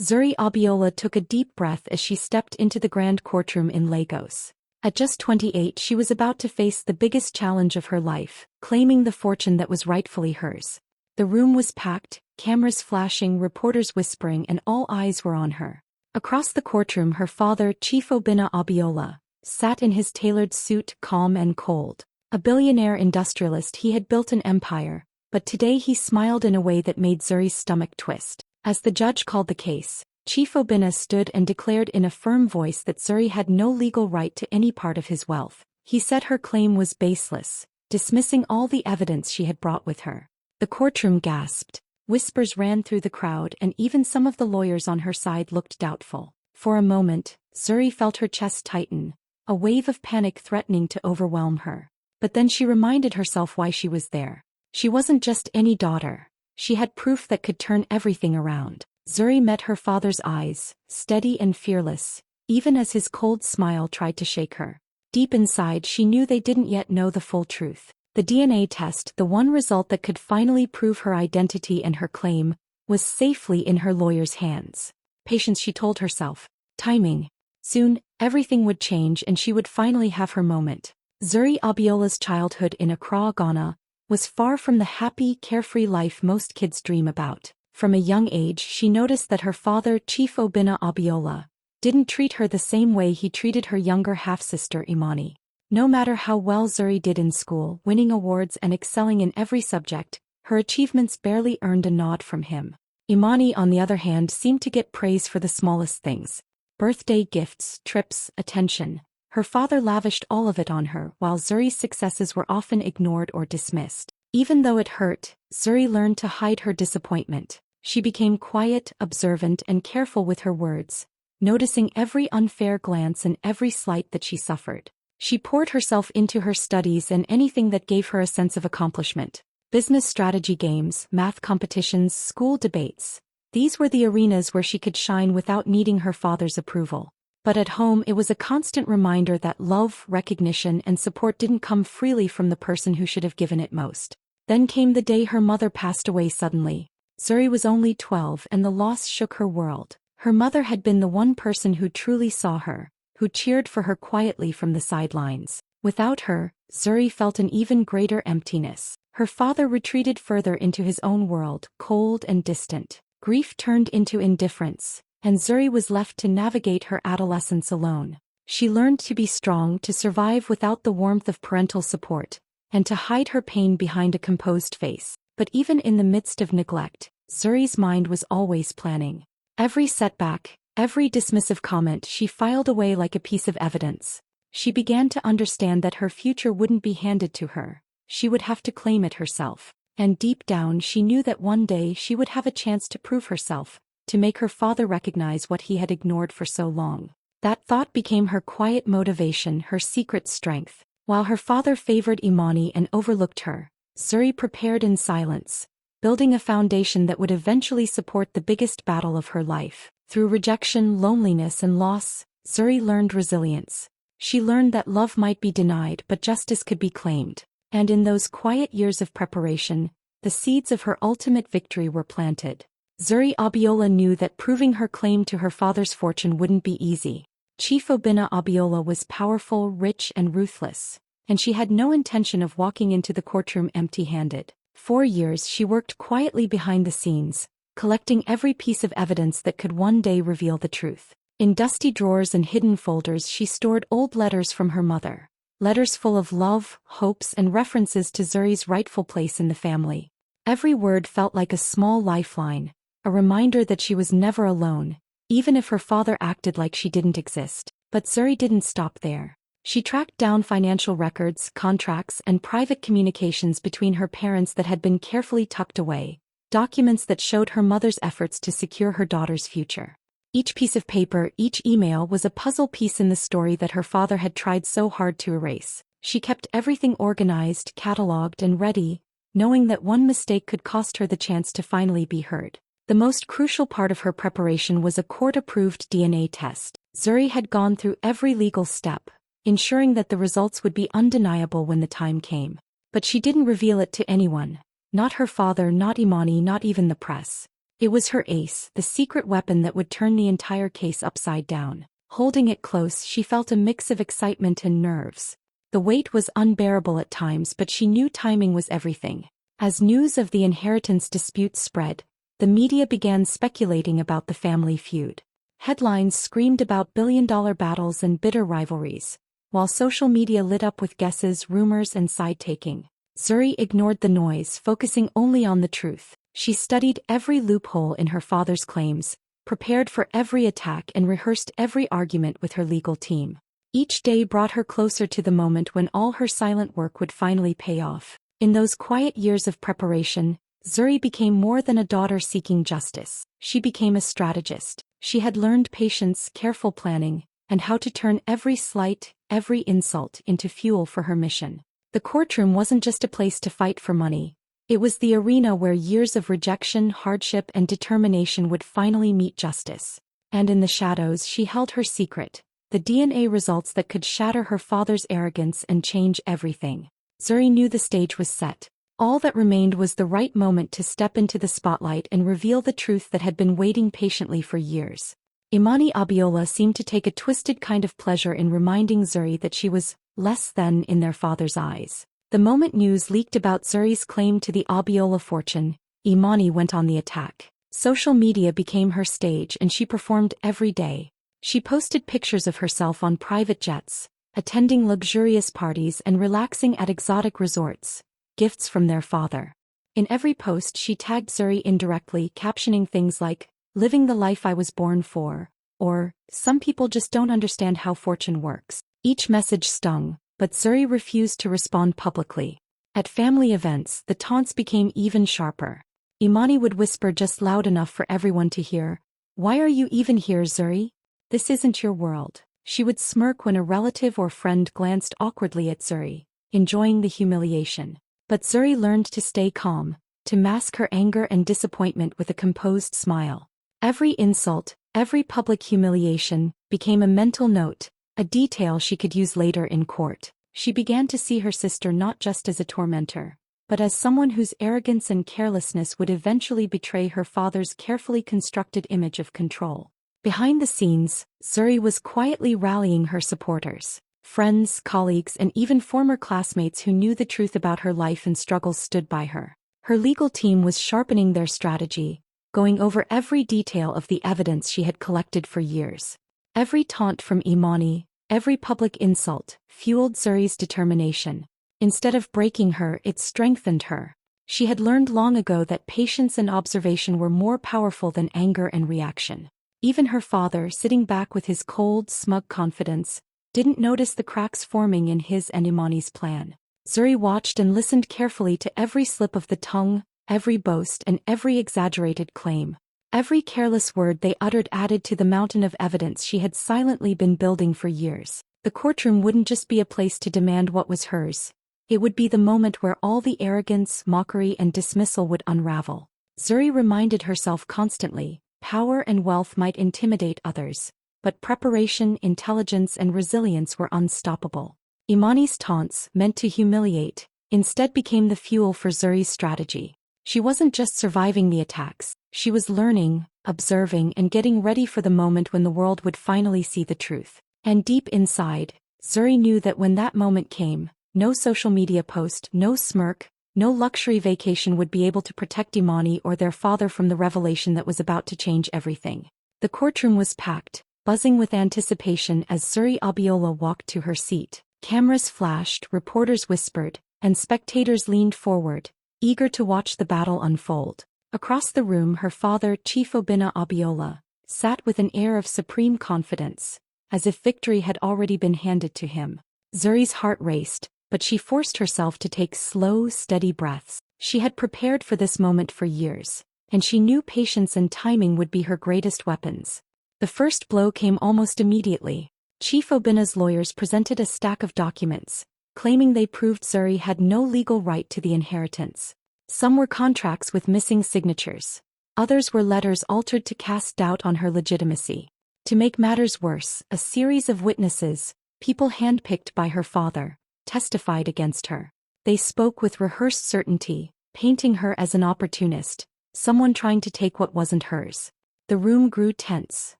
Zuri Abiola took a deep breath as she stepped into the grand courtroom in Lagos. At just 28, she was about to face the biggest challenge of her life, claiming the fortune that was rightfully hers. The room was packed, cameras flashing, reporters whispering, and all eyes were on her. Across the courtroom, her father, Chief Obinna Abiola, sat in his tailored suit, calm and cold. A billionaire industrialist, he had built an empire, but today he smiled in a way that made Zuri's stomach twist. As the judge called the case, Chief Obinna stood and declared in a firm voice that Zuri had no legal right to any part of his wealth. He said her claim was baseless, dismissing all the evidence she had brought with her. The courtroom gasped. Whispers ran through the crowd, and even some of the lawyers on her side looked doubtful. For a moment, Zuri felt her chest tighten, a wave of panic threatening to overwhelm her. But then she reminded herself why she was there. She wasn't just any daughter. She had proof that could turn everything around. Zuri met her father's eyes, steady and fearless, even as his cold smile tried to shake her. Deep inside, she knew they didn't yet know the full truth. The DNA test, the one result that could finally prove her identity and her claim, was safely in her lawyer's hands. Patience, she told herself. Timing. Soon, everything would change and she would finally have her moment. Zuri Abiola's childhood in Accra, Ghana, was far from the happy, carefree life most kids dream about. From a young age, she noticed that her father, Chief Obinna Abiola, didn't treat her the same way he treated her younger half-sister Imani. No matter how well Zuri did in school, winning awards and excelling in every subject, her achievements barely earned a nod from him. Imani, on the other hand, seemed to get praise for the smallest things. Birthday gifts, trips, attention. Her father lavished all of it on her, while Zuri's successes were often ignored or dismissed. Even though it hurt, Zuri learned to hide her disappointment. She became quiet, observant, and careful with her words, noticing every unfair glance and every slight that she suffered. She poured herself into her studies and anything that gave her a sense of accomplishment. Business strategy games, math competitions, school debates. These were the arenas where she could shine without needing her father's approval. But at home, it was a constant reminder that love, recognition, and support didn't come freely from the person who should have given it most. Then came the day her mother passed away suddenly. Zuri was only 12 and the loss shook her world. Her mother had been the one person who truly saw her, who cheered for her quietly from the sidelines. Without her, Zuri felt an even greater emptiness. Her father retreated further into his own world, cold and distant. Grief turned into indifference, and Zuri was left to navigate her adolescence alone. She learned to be strong, to survive without the warmth of parental support, and to hide her pain behind a composed face. But even in the midst of neglect, Zuri's mind was always planning. Every setback, every dismissive comment she filed away like a piece of evidence. She began to understand that her future wouldn't be handed to her. She would have to claim it herself. And deep down she knew that one day she would have a chance to prove herself, to make her father recognize what he had ignored for so long. That thought became her quiet motivation, her secret strength. While her father favored Imani and overlooked her, Zuri prepared in silence, building a foundation that would eventually support the biggest battle of her life. Through rejection, loneliness, and loss, Zuri learned resilience. She learned that love might be denied but justice could be claimed. And in those quiet years of preparation, the seeds of her ultimate victory were planted. Zuri Abiola knew that proving her claim to her father's fortune wouldn't be easy. Chief Obinna Abiola was powerful, rich, and ruthless, and she had no intention of walking into the courtroom empty-handed. For years she worked quietly behind the scenes, collecting every piece of evidence that could one day reveal the truth. In dusty drawers and hidden folders she stored old letters from her mother. Letters full of love, hopes, and references to Zuri's rightful place in the family. Every word felt like a small lifeline, a reminder that she was never alone, even if her father acted like she didn't exist. But Zuri didn't stop there. She tracked down financial records, contracts, and private communications between her parents that had been carefully tucked away, documents that showed her mother's efforts to secure her daughter's future. Each piece of paper, each email was a puzzle piece in the story that her father had tried so hard to erase. She kept everything organized, cataloged, and ready, knowing that one mistake could cost her the chance to finally be heard. The most crucial part of her preparation was a court-approved DNA test. Zuri had gone through every legal step, ensuring that the results would be undeniable when the time came. But she didn't reveal it to anyone. Not her father, not Imani, not even the press. It was her ace, the secret weapon that would turn the entire case upside down. Holding it close, she felt a mix of excitement and nerves. The weight was unbearable at times, but she knew timing was everything. As news of the inheritance dispute spread, the media began speculating about the family feud. Headlines screamed about billion-dollar battles and bitter rivalries, while social media lit up with guesses, rumors, and side-taking. Zuri ignored the noise, focusing only on the truth. She studied every loophole in her father's claims, prepared for every attack, and rehearsed every argument with her legal team. Each day brought her closer to the moment when all her silent work would finally pay off. In those quiet years of preparation, Zuri became more than a daughter seeking justice. She became a strategist. She had learned patience, careful planning, and how to turn every slight, every insult into fuel for her mission. The courtroom wasn't just a place to fight for money. It was the arena where years of rejection, hardship, and determination would finally meet justice. And in the shadows, she held her secret, the DNA results that could shatter her father's arrogance and change everything. Zuri knew the stage was set. All that remained was the right moment to step into the spotlight and reveal the truth that had been waiting patiently for years. Imani Abiola seemed to take a twisted kind of pleasure in reminding Zuri that she was less than in their father's eyes. The moment news leaked about Zuri's claim to the Abiola fortune, Imani went on the attack. Social media became her stage, and she performed every day. She posted pictures of herself on private jets, attending luxurious parties and relaxing at exotic resorts, gifts from their father. In every post she tagged Zuri indirectly, captioning things like, "Living the life I was born for," or, "Some people just don't understand how fortune works." Each message stung, but Zuri refused to respond publicly. At family events, the taunts became even sharper. Imani would whisper just loud enough for everyone to hear, "Why are you even here, Zuri? This isn't your world." She would smirk when a relative or friend glanced awkwardly at Zuri, enjoying the humiliation. But Zuri learned to stay calm, to mask her anger and disappointment with a composed smile. Every insult, every public humiliation, became a mental note, a detail she could use later in court. She began to see her sister not just as a tormentor, but as someone whose arrogance and carelessness would eventually betray her father's carefully constructed image of control. Behind the scenes, Zuri was quietly rallying her supporters. Friends, colleagues, and even former classmates who knew the truth about her life and struggles stood by her. Her legal team was sharpening their strategy, going over every detail of the evidence she had collected for years. Every taunt from Imani, every public insult, fueled Zuri's determination. Instead of breaking her, it strengthened her. She had learned long ago that patience and observation were more powerful than anger and reaction. Even her father, sitting back with his cold, smug confidence, didn't notice the cracks forming in his and Imani's plan. Zuri watched and listened carefully to every slip of the tongue, every boast, and every exaggerated claim. Every careless word they uttered added to the mountain of evidence she had silently been building for years. The courtroom wouldn't just be a place to demand what was hers. It would be the moment where all the arrogance, mockery, and dismissal would unravel. Zuri reminded herself constantly, power and wealth might intimidate others, but preparation, intelligence, and resilience were unstoppable. Imani's taunts, meant to humiliate, instead became the fuel for Zuri's strategy. She wasn't just surviving the attacks, she was learning, observing, and getting ready for the moment when the world would finally see the truth. And deep inside, Zuri knew that when that moment came, no social media post, no smirk, no luxury vacation would be able to protect Imani or their father from the revelation that was about to change everything. The courtroom was packed, buzzing with anticipation as Zuri Abiola walked to her seat. Cameras flashed, reporters whispered, and spectators leaned forward, eager to watch the battle unfold. Across the room, her father, Chief Obinna Abiola, sat with an air of supreme confidence, as if victory had already been handed to him. Zuri's heart raced, but she forced herself to take slow, steady breaths. She had prepared for this moment for years, and she knew patience and timing would be her greatest weapons. The first blow came almost immediately. Chief Obinna's lawyers presented a stack of documents, claiming they proved Zuri had no legal right to the inheritance. Some were contracts with missing signatures. Others were letters altered to cast doubt on her legitimacy. To make matters worse, a series of witnesses, people handpicked by her father, testified against her. They spoke with rehearsed certainty, painting her as an opportunist, someone trying to take what wasn't hers. The room grew tense.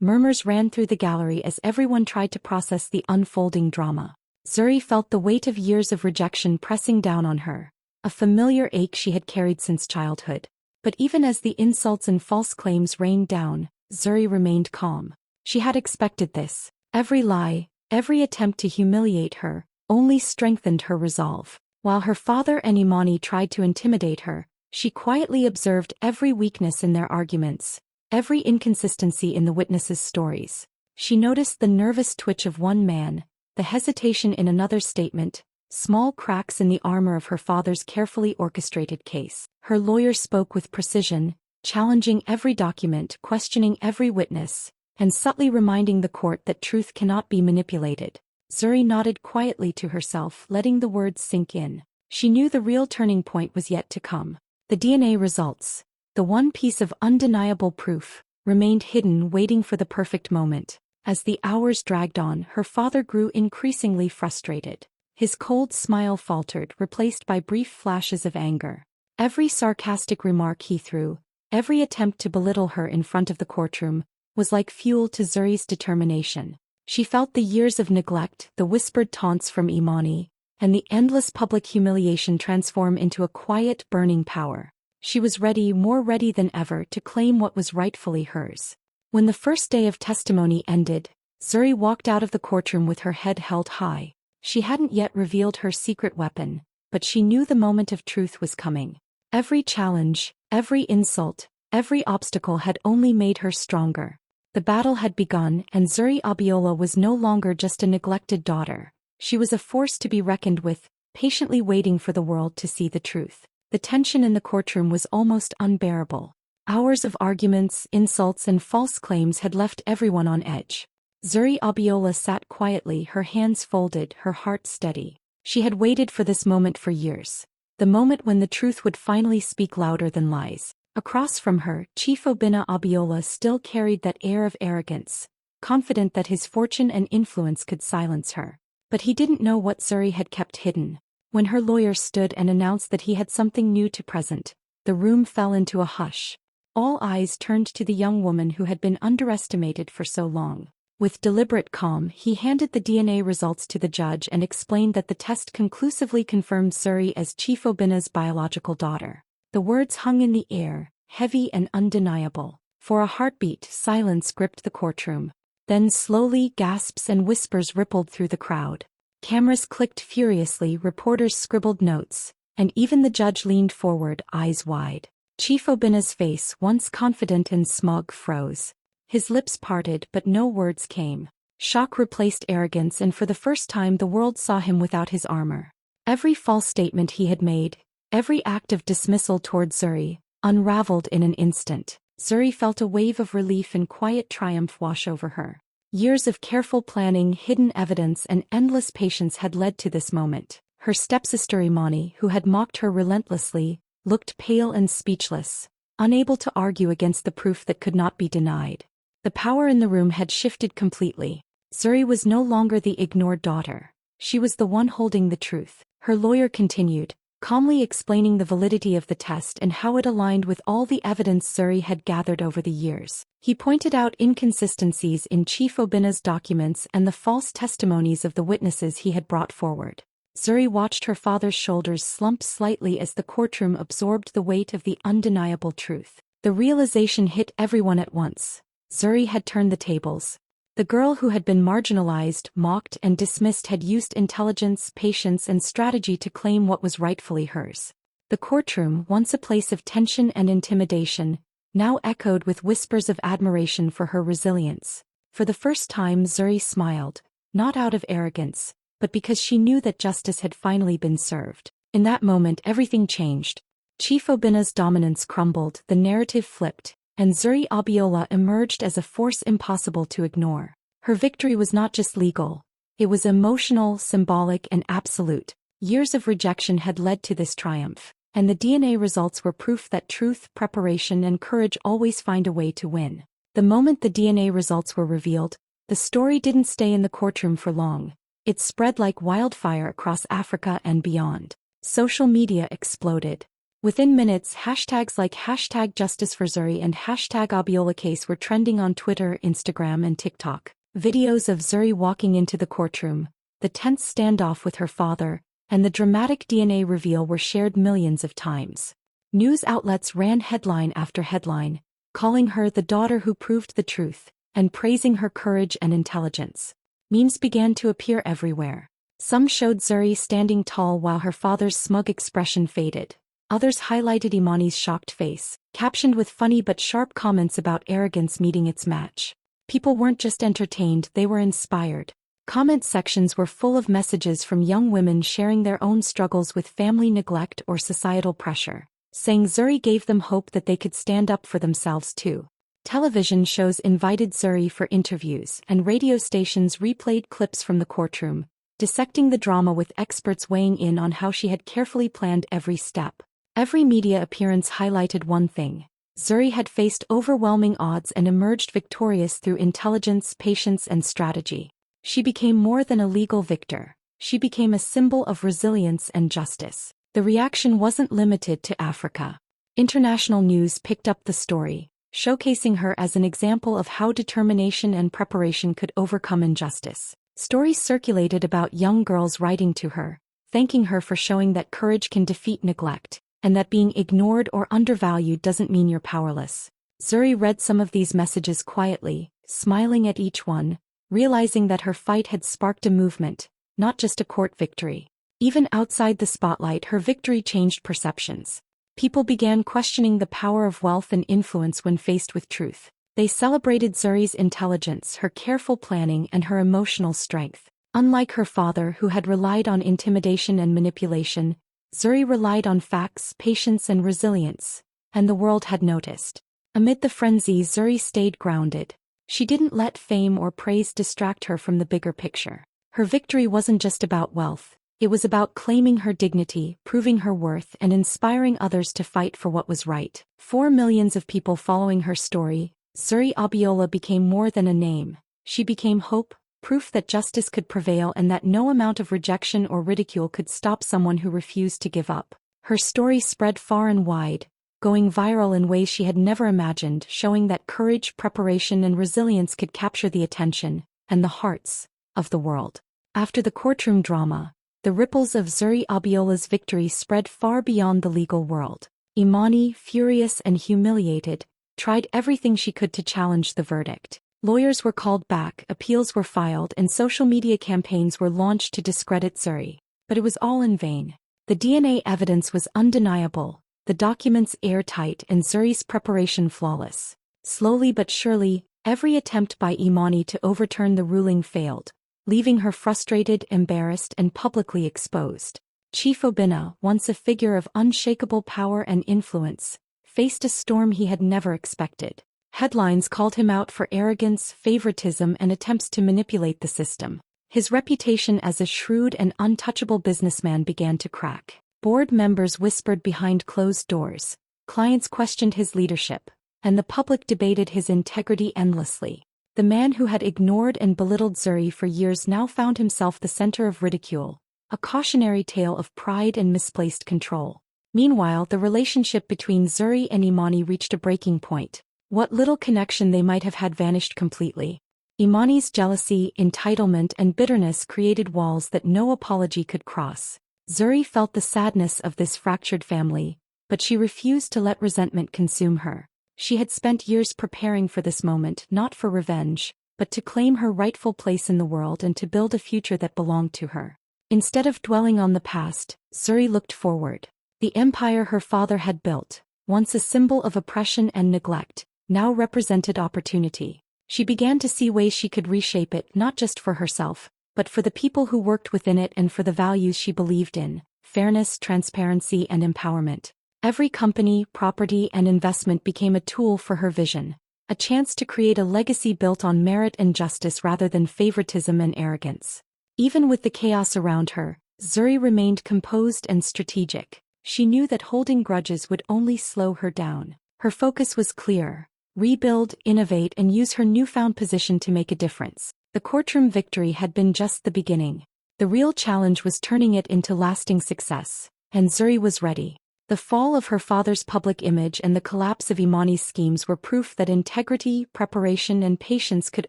Murmurs ran through the gallery as everyone tried to process the unfolding drama. Zuri felt the weight of years of rejection pressing down on her, a familiar ache she had carried since childhood. But even as the insults and false claims rained down, Zuri remained calm. She had expected this. Every lie, every attempt to humiliate her, only strengthened her resolve. While her father and Imani tried to intimidate her, she quietly observed every weakness in their arguments, every inconsistency in the witnesses' stories. She noticed the nervous twitch of one man, the hesitation in another's statement, small cracks in the armor of her father's carefully orchestrated case. Her lawyer spoke with precision, challenging every document, questioning every witness, and subtly reminding the court that truth cannot be manipulated. Zuri nodded quietly to herself, letting the words sink in. She knew the real turning point was yet to come. The DNA results, the one piece of undeniable proof, remained hidden, waiting for the perfect moment. As the hours dragged on, her father grew increasingly frustrated. His cold smile faltered, replaced by brief flashes of anger. Every sarcastic remark he threw, every attempt to belittle her in front of the courtroom, was like fuel to Zuri's determination. She felt the years of neglect, the whispered taunts from Imani, and the endless public humiliation transform into a quiet, burning power. She was ready, more ready than ever, to claim what was rightfully hers. When the first day of testimony ended, Zuri walked out of the courtroom with her head held high. She hadn't yet revealed her secret weapon, but she knew the moment of truth was coming. Every challenge, every insult, every obstacle had only made her stronger. The battle had begun, and Zuri Abiola was no longer just a neglected daughter. She was a force to be reckoned with, patiently waiting for the world to see the truth. The tension in the courtroom was almost unbearable. Hours of arguments, insults, and false claims had left everyone on edge. Zuri Abiola sat quietly, her hands folded, her heart steady. She had waited for this moment for years. The moment when the truth would finally speak louder than lies. Across from her, Chief Obinna Abiola still carried that air of arrogance, confident that his fortune and influence could silence her. But he didn't know what Zuri had kept hidden. When her lawyer stood and announced that he had something new to present, the room fell into a hush. All eyes turned to the young woman who had been underestimated for so long. With deliberate calm, he handed the DNA results to the judge and explained that the test conclusively confirmed Zuri as Chief Obinna's biological daughter. The words hung in the air, heavy and undeniable. For a heartbeat, silence gripped the courtroom. Then slowly, gasps and whispers rippled through the crowd. Cameras clicked furiously, reporters scribbled notes, and even the judge leaned forward, eyes wide. Chief Obinna's face, once confident and smug, froze. His lips parted, but no words came. Shock replaced arrogance, and for the first time the world saw him without his armor. Every false statement he had made, every act of dismissal toward Zuri, unraveled in an instant. Zuri felt a wave of relief and quiet triumph wash over her. Years of careful planning, hidden evidence, and endless patience had led to this moment. Her stepsister Imani, who had mocked her relentlessly, looked pale and speechless, unable to argue against the proof that could not be denied. The power in the room had shifted completely. Zuri was no longer the ignored daughter. She was the one holding the truth. Her lawyer continued, calmly explaining the validity of the test and how it aligned with all the evidence Zuri had gathered over the years. He pointed out inconsistencies in Chief Obinna's documents and the false testimonies of the witnesses he had brought forward. Zuri watched her father's shoulders slump slightly as the courtroom absorbed the weight of the undeniable truth. The realization hit everyone at once. Zuri had turned the tables. The girl who had been marginalized, mocked, and dismissed had used intelligence, patience, and strategy to claim what was rightfully hers. The courtroom, once a place of tension and intimidation, now echoed with whispers of admiration for her resilience. For the first time Zuri smiled, not out of arrogance, but because she knew that justice had finally been served. In that moment everything changed. Chief Obinna's dominance crumbled, the narrative flipped, and Zuri Abiola emerged as a force impossible to ignore. Her victory was not just legal. It was emotional, symbolic, and absolute. Years of rejection had led to this triumph, and the DNA results were proof that truth, preparation, and courage always find a way to win. The moment the DNA results were revealed, the story didn't stay in the courtroom for long. It spread like wildfire across Africa and beyond. Social media exploded. Within minutes, hashtags like hashtag Justice for Zuri and hashtag Abiola case were trending on Twitter, Instagram, and TikTok. Videos of Zuri walking into the courtroom, the tense standoff with her father, and the dramatic DNA reveal were shared millions of times. News outlets ran headline after headline, calling her the daughter who proved the truth, and praising her courage and intelligence. Memes began to appear everywhere. Some showed Zuri standing tall while her father's smug expression faded. Others highlighted Imani's shocked face, captioned with funny but sharp comments about arrogance meeting its match. People weren't just entertained, they were inspired. Comment sections were full of messages from young women sharing their own struggles with family neglect or societal pressure, saying Zuri gave them hope that they could stand up for themselves too. Television shows invited Zuri for interviews, and radio stations replayed clips from the courtroom, dissecting the drama with experts weighing in on how she had carefully planned every step. Every media appearance highlighted one thing: Zuri had faced overwhelming odds and emerged victorious through intelligence, patience, and strategy. She became more than a legal victor. She became a symbol of resilience and justice. The reaction wasn't limited to Africa. International news picked up the story, showcasing her as an example of how determination and preparation could overcome injustice. Stories circulated about young girls writing to her, thanking her for showing that courage can defeat neglect, and that being ignored or undervalued doesn't mean you're powerless. Zuri read some of these messages quietly, smiling at each one, realizing that her fight had sparked a movement, not just a court victory. Even outside the spotlight, her victory changed perceptions. People began questioning the power of wealth and influence when faced with truth. They celebrated Zuri's intelligence, her careful planning, and her emotional strength. Unlike her father, who had relied on intimidation and manipulation, Zuri relied on facts, patience, and resilience, and the world had noticed. Amid the frenzy, Zuri stayed grounded. She didn't let fame or praise distract her from the bigger picture. Her victory wasn't just about wealth. It was about claiming her dignity, proving her worth, and inspiring others to fight for what was right. For millions of people following her story, Zuri Abiola became more than a name. She became hope, proof that justice could prevail and that no amount of rejection or ridicule could stop someone who refused to give up. Her story spread far and wide, going viral in ways she had never imagined, showing that courage, preparation, and resilience could capture the attention and the hearts of the world. After the courtroom drama, the ripples of Zuri Abiola's victory spread far beyond the legal world. Imani, furious and humiliated, tried everything she could to challenge the verdict. Lawyers were called back, appeals were filed, and social media campaigns were launched to discredit Zuri. But it was all in vain. The DNA evidence was undeniable, the documents airtight, and Zuri's preparation flawless. Slowly but surely, every attempt by Imani to overturn the ruling failed, leaving her frustrated, embarrassed, and publicly exposed. Chief Obinna, once a figure of unshakable power and influence, faced a storm he had never expected. Headlines called him out for arrogance, favoritism, and attempts to manipulate the system. His reputation as a shrewd and untouchable businessman began to crack. Board members whispered behind closed doors, clients questioned his leadership, and the public debated his integrity endlessly. The man who had ignored and belittled Zuri for years now found himself the center of ridicule, a cautionary tale of pride and misplaced control. Meanwhile, the relationship between Zuri and Imani reached a breaking point. What little connection they might have had vanished completely. Imani's jealousy, entitlement, and bitterness created walls that no apology could cross. Zuri felt the sadness of this fractured family, but she refused to let resentment consume her. She had spent years preparing for this moment, not for revenge, but to claim her rightful place in the world and to build a future that belonged to her. Instead of dwelling on the past, Zuri looked forward. The empire her father had built, once a symbol of oppression and neglect, now represented opportunity. She began to see ways she could reshape it, not just for herself, but for the people who worked within it and for the values she believed in: fairness, transparency, and empowerment. Every company, property, and investment became a tool for her vision, a chance to create a legacy built on merit and justice rather than favoritism and arrogance. Even with the chaos around her, Zuri remained composed and strategic. She knew that holding grudges would only slow her down. Her focus was clear: rebuild, innovate, and use her newfound position to make a difference. The courtroom victory had been just the beginning. The real challenge was turning it into lasting success, and Zuri was ready. The fall of her father's public image and the collapse of Imani's schemes were proof that integrity, preparation and patience could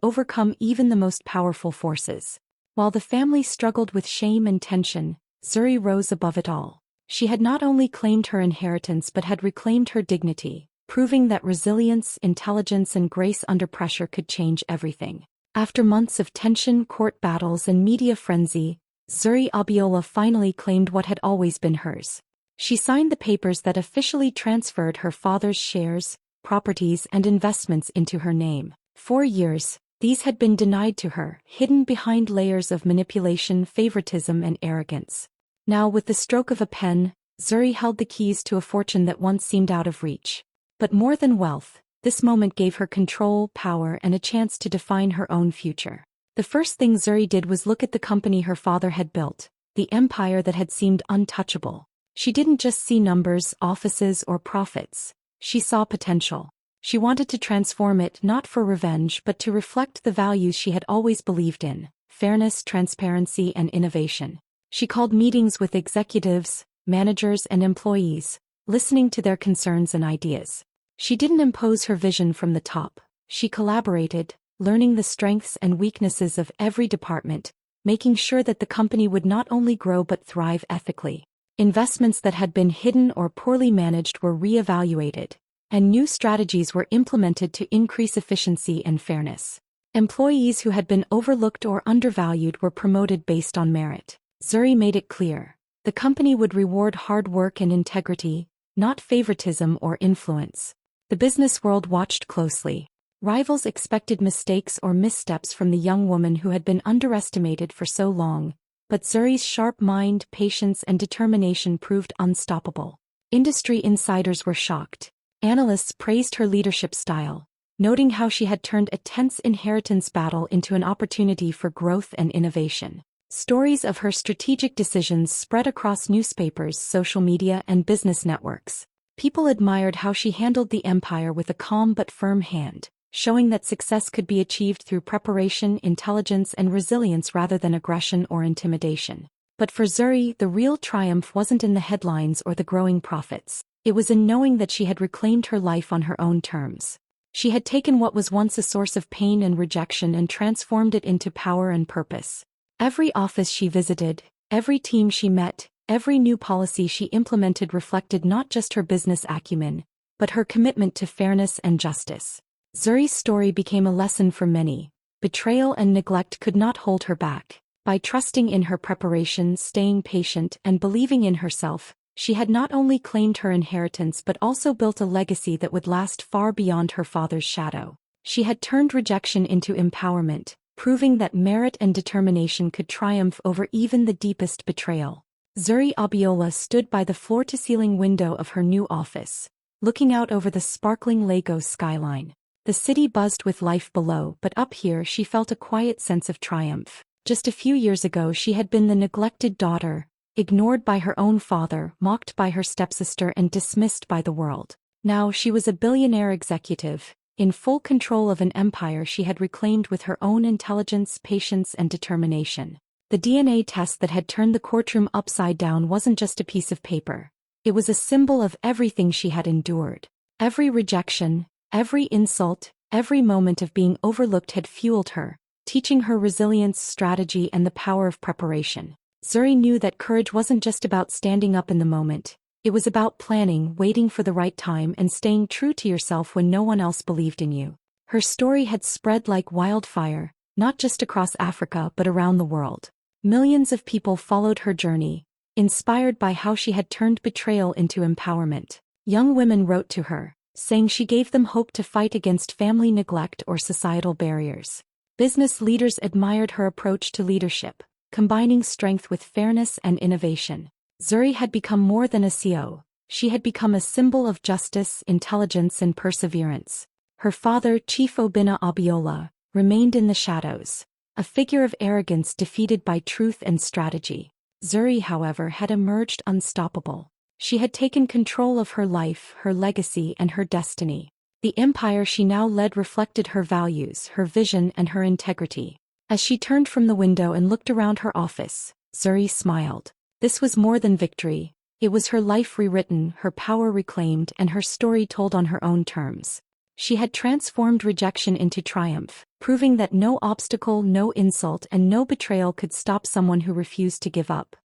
overcome even the most powerful forces. While the family struggled with shame and tension, Zuri rose above it all. She had not only claimed her inheritance but had reclaimed her dignity, proving that resilience, intelligence and grace under pressure could change everything. After months of tension, court battles and media frenzy, Zuri Abiola finally claimed what had always been hers. She signed the papers that officially transferred her father's shares, properties and investments into her name. For years, these had been denied to her, hidden behind layers of manipulation, favoritism and arrogance. Now with the stroke of a pen, Zuri held the keys to a fortune that once seemed out of reach. But more than wealth, this moment gave her control, power and a chance to define her own future. The first thing Zuri did was look at the company her father had built, the empire that had seemed untouchable. She didn't just see numbers, offices or profits. She saw potential. She wanted to transform it not for revenge but to reflect the values she had always believed in: fairness, transparency and innovation. She called meetings with executives, managers and employees, listening to their concerns and ideas. She didn't impose her vision from the top. She collaborated, learning the strengths and weaknesses of every department, making sure that the company would not only grow but thrive ethically. Investments that had been hidden or poorly managed were re-evaluated, and new strategies were implemented to increase efficiency and fairness. Employees who had been overlooked or undervalued were promoted based on merit. Zuri made it clear: the company would reward hard work and integrity, not favoritism or influence. The business world watched closely. Rivals expected mistakes or missteps from the young woman who had been underestimated for so long. But Zuri's sharp mind, patience and determination proved unstoppable. Industry insiders were shocked. Analysts praised her leadership style, noting how she had turned a tense inheritance battle into an opportunity for growth and innovation. Stories of her strategic decisions spread across newspapers, social media and business networks. People admired how she handled the empire with a calm but firm hand, showing that success could be achieved through preparation, intelligence and resilience rather than aggression or intimidation. But for Zuri, the real triumph wasn't in the headlines or the growing profits. It was in knowing that she had reclaimed her life on her own terms. She had taken what was once a source of pain and rejection and transformed it into power and purpose. Every office she visited, every team she met, every new policy she implemented reflected not just her business acumen, but her commitment to fairness and justice. Zuri's story became a lesson for many. Betrayal and neglect could not hold her back. By trusting in her preparation, staying patient, and believing in herself, she had not only claimed her inheritance but also built a legacy that would last far beyond her father's shadow. She had turned rejection into empowerment, proving that merit and determination could triumph over even the deepest betrayal. Zuri Abiola stood by the floor-to-ceiling window of her new office, looking out over the sparkling Lagos skyline. The city buzzed with life below, but up here she felt a quiet sense of triumph. Just a few years ago she had been the neglected daughter, ignored by her own father, mocked by her stepsister and dismissed by the world. Now she was a billionaire executive, in full control of an empire she had reclaimed with her own intelligence, patience and determination. The DNA test that had turned the courtroom upside down wasn't just a piece of paper. It was a symbol of everything she had endured. Every rejection, every insult, every moment of being overlooked had fueled her, teaching her resilience, strategy, and the power of preparation. Zuri knew that courage wasn't just about standing up in the moment. It was about planning, waiting for the right time, and staying true to yourself when no one else believed in you. Her story had spread like wildfire, not just across Africa but around the world. Millions of people followed her journey, inspired by how she had turned betrayal into empowerment. Young women wrote to her, saying she gave them hope to fight against family neglect or societal barriers. Business leaders admired her approach to leadership, combining strength with fairness and innovation. Zuri had become more than a CEO. She had become a symbol of justice, intelligence, and perseverance. Her father, Chief Obinna Abiola, remained in the shadows, a figure of arrogance defeated by truth and strategy. Zuri, however, had emerged unstoppable. She had taken control of her life, her legacy, and her destiny. The empire she now led reflected her values, her vision, and her integrity. As she turned from the window and looked around her office, Zuri smiled. This was more than victory. It was her life rewritten, her power reclaimed, and her story told on her own terms. She had transformed rejection into triumph, proving that no obstacle, no insult, and no betrayal could stop someone who refused to give up.